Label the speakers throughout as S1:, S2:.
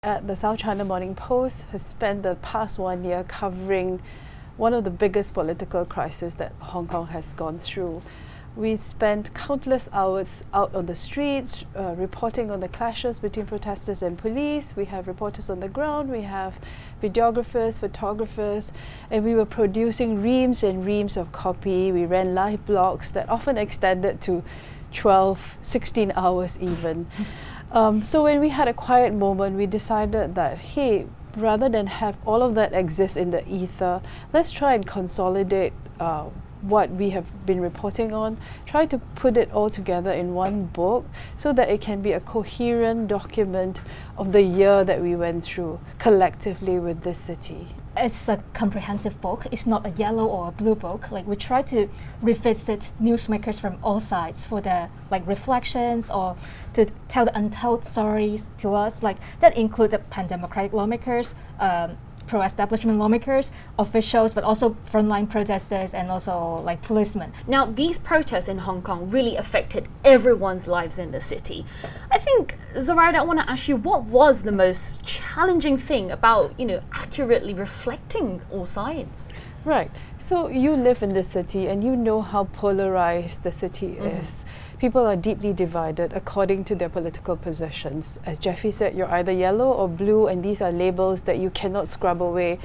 S1: at the South China Morning Post has spent the past 1 year covering one of the biggest political crises that Hong Kong has gone through. We spent countless hours out on the streets, reporting on the clashes between protesters and police. We have reporters on the ground, we have videographers, photographers, and we were producing reams and reams of copy. We ran live blogs that often extended to 12, 16 hours even. So when we had a quiet moment, we decided that, hey, rather than have all of that exist in the ether, let's try and consolidate what we have been reporting on, try to put it all together in one book so that it can be a coherent document of the year that we went through collectively with this city.
S2: It's a comprehensive book. It's not a yellow or a blue book. Like, we try to revisit newsmakers from all sides for their reflections or to tell the untold stories to us. Like, that include the pan-democratic lawmakers, pro-establishment lawmakers, officials, but also frontline protesters and also policemen.
S3: Now, these protests in Hong Kong really affected everyone's lives in the city. I think, Zuraidah, I want to ask you, what was the most challenging thing about, accurately reflecting all sides?
S1: Right. So you live in this city and you know how polarized the city is. People are deeply divided according to their political positions. As Jeffie said, you're either yellow or blue, and these are labels that you cannot scrub away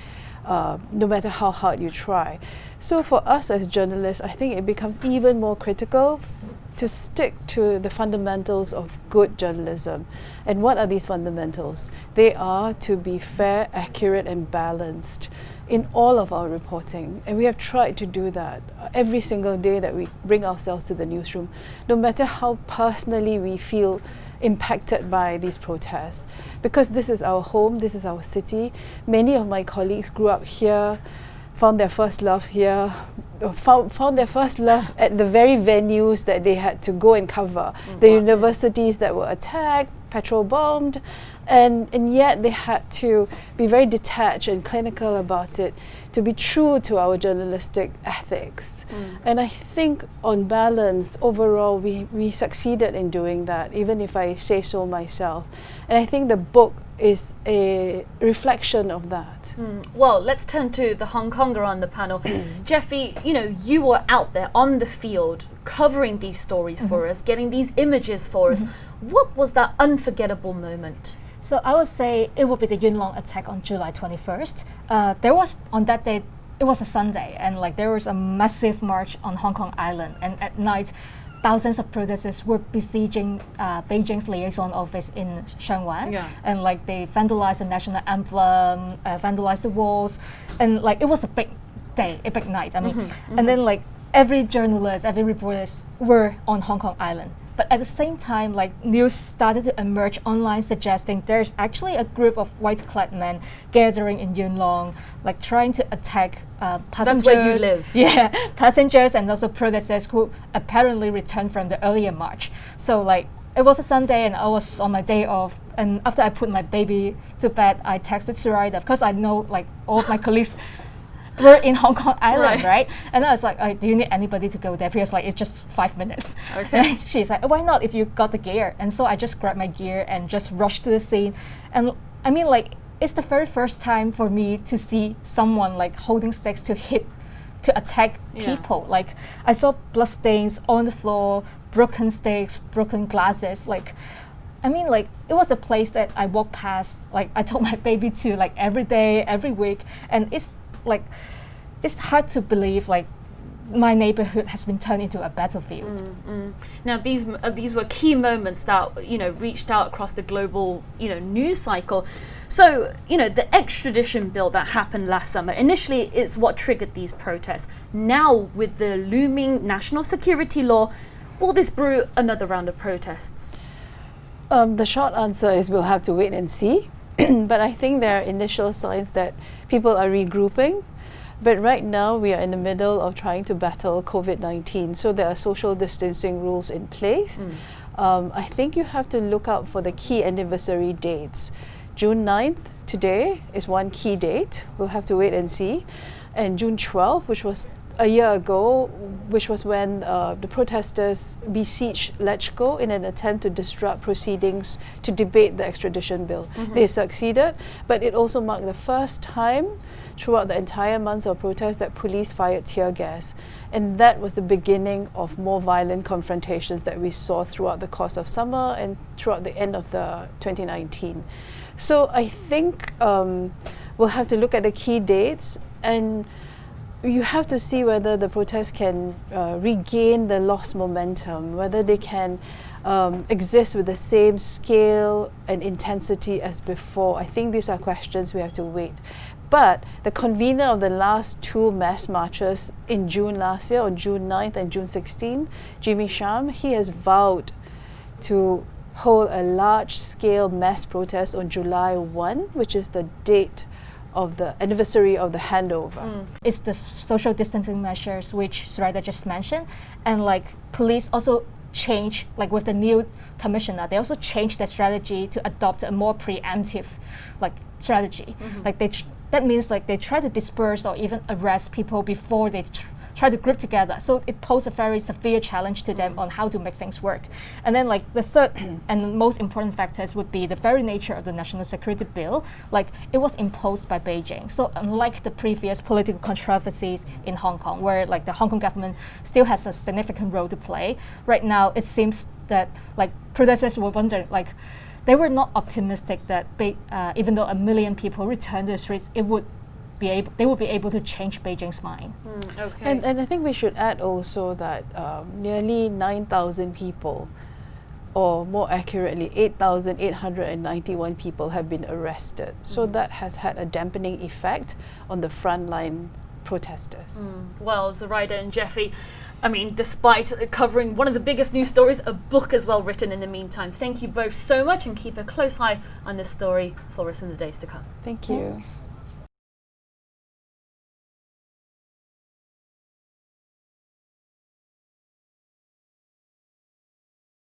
S1: no matter how hard you try. So for us as journalists, I think it becomes even more critical to stick to the fundamentals of good journalism. And what are these fundamentals? They are to be fair, accurate, and balanced in all of our reporting, and we have tried to do that every single day that we bring ourselves to the newsroom, no matter how personally we feel impacted by these protests. Because this is our home, this is our city. Many of my colleagues grew up here, found their first love here, found their first love at the very venues that they had to go and cover, the universities that were attacked, petrol bombed, and yet they had to be very detached and clinical about it, to be true to our journalistic ethics. And I think on balance, overall, we succeeded in doing that, even if I say so myself. And I think the book is a reflection of that.
S3: Well, let's turn to the Hong Konger on the panel. Jeffie, you were out there on the field covering these stories for us, getting these images for us. What was that unforgettable moment?
S2: So I would say it would be the Yuen Long attack on July 21st. There was, on that day, it was a Sunday, and there was a massive march on Hong Kong Island, and at night, thousands of protesters were besieging Beijing's liaison office in Shangwan, and they vandalized the national emblem, vandalized the walls, and it was a big day, a big night. And then every journalist, every reporters were on Hong Kong Island. But at the same time, news started to emerge online suggesting there's actually a group of white-clad men gathering in Yuen Long, trying to attack passengers.
S3: That's where you live.
S2: Yeah, passengers and also protesters who apparently returned from the earlier march. So it was a Sunday and I was on my day off. And after I put my baby to bed, I texted Zuraidah because I know all of my colleagues were in Hong Kong Island, right? And I was like, do you need anybody to go there? Because it's just 5 minutes. Okay. She's like, why not if you got the gear? And so I just grabbed my gear and just rushed to the scene. And it's the very first time for me to see someone holding sticks to attack people. I saw blood stains on the floor, broken sticks, broken glasses. It was a place that I walked past. I took my baby to every day, every week, and it's hard to believe my neighborhood has been turned into a battlefield.
S3: Now these were key moments that reached out across the global news cycle. So the extradition bill that happened last summer, initially it's what triggered these protests. Now with the looming national security law, will this brew another round of protests?
S1: The short answer is we'll have to wait and see. But I think there are initial signs that people are regrouping. But right now we are in the middle of trying to battle COVID-19. So there are social distancing rules in place. I think you have to look out for the key anniversary dates. June 9th, today, is one key date. We'll have to wait and see. And June 12th, which was a year ago, which was when the protesters besieged Lechko in an attempt to disrupt proceedings to debate the extradition bill. They succeeded, but it also marked the first time throughout the entire months of protest that police fired tear gas. And that was the beginning of more violent confrontations that we saw throughout the course of summer and throughout the end of the 2019. So I think we'll have to look at the key dates, and you have to see whether the protests can regain the lost momentum, whether they can exist with the same scale and intensity as before. I think these are questions we have to wait. But the convener of the last two mass marches in June last year, on June 9th and June 16th, Jimmy Sham, he has vowed to hold a large-scale mass protest on July 1, which is the date of the anniversary of the handover.
S2: It's the social distancing measures which Zuraidah just mentioned, and like police also change, like with the new commissioner, they also changed their strategy to adopt a more preemptive like strategy. Like that means like they try to disperse or even arrest people before they try to group together. So it posed a very severe challenge to them on how to make things work. And then like the third and most important factors would be the very nature of the national security bill. Like it was imposed by Beijing. So unlike the previous political controversies in Hong Kong, where like the Hong Kong government still has a significant role to play, right now it seems that like protesters were wondering, like they were not optimistic that even though 1 million people returned to the streets, they would be able to change Beijing's mind.
S1: And I think we should add also that nearly 9,000 people, or more accurately 8,891 people have been arrested. So that has had a dampening effect on the frontline protesters.
S3: Well, Zuraidah and Jeffie, I mean, despite covering one of the biggest news stories, a book as well written in the meantime. Thank you both so much, and keep a close eye on this story for us in the days to come.
S1: Thank you.
S2: Thanks.